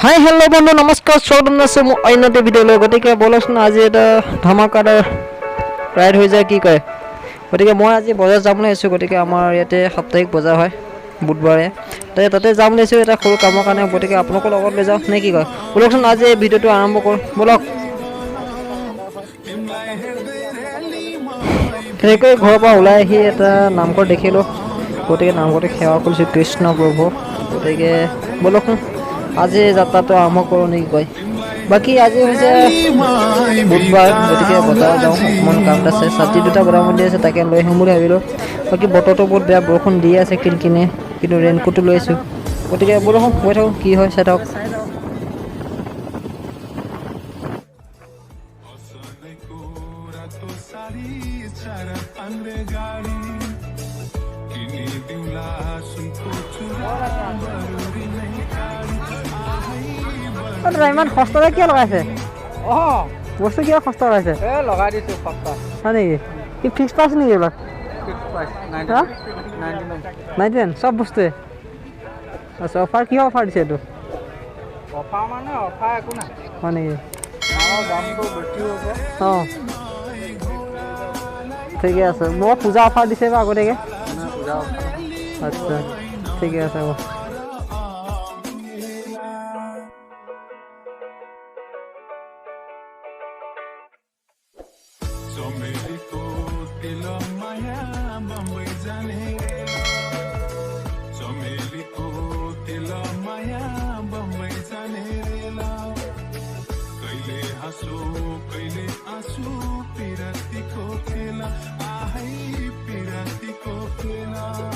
hi hello बंधु नमस्कार स्वागत আছে মোৰ অন্য এটা ভিডিঅ'লৈ গতিকে বলচোন আজি এটা ধমাকাদাৰ ৰাইড হৈ যায় কি কয় গতিকে মই আজি বজাৰ যাবলৈ আহিছোঁ গতিকে আমাৰ ইয়াতে সাপ্তাহিক বজাৰ হয় বুধবাৰে তাতে যাম লৈছোঁ এটা সৰু কামৰ কাৰণে গতিকে আপোনালোকৰ লগত লৈ যাওঁ নে কি কয় বলকচোন আজি এই ভিডিঅ'টো আৰম্ভ কৰোঁ বলক তেনেকৈ ঘৰৰ পৰা ওলাই আহি এটা নামঘৰ দেখিলোঁ গতিকে নামঘৰতে সেৱা কৰিছোঁ কৃষ্ণ প্ৰভু গতিকে বলকচোন আজি যাত্ৰাটো আৰম্ভ কৰোঁ নেকি কয় বাকী আজি হৈছে বুধবাৰ গতিকে বজাৰ যাওঁ অকণমান কাম আছে ছাতি দুটা বনাব দি আছে তাকে লৈ আহিম বুলি ভাবিলোঁ বাকী বতৰটো বহুত বেয়া বৰষুণ দি আছে কিনকিনে কিন্তু ৰেইনকোটো লৈ আছোঁ গতিকে বৰষুণ গৈ থাকোঁ কি হয় চাই থাকক ইমান সস্তাতে কিয় লগাইছে বস্তু কিয় সস্তা লগাইছে লগাই দিছোঁ সপ্তাহ হয় নেকি কি ফিক্স প্ৰাইচ নেকি এইবিলাক 99 চব বস্তুৱে আচ্ছা অফাৰ কিয় অফাৰ দিছে এইটো অফাৰ মানে অফাৰ একো নাই হয় নেকি দামটো বেছি হৈছে অঁ ঠিকে আছে মই পূজা অফাৰ দিছে বা আগতীয়াকৈ পূজা অফাৰ আচ্ছা ঠিকে আছে হ'ব कैले आंसू पिरती को खेला आहै पिरती को खेला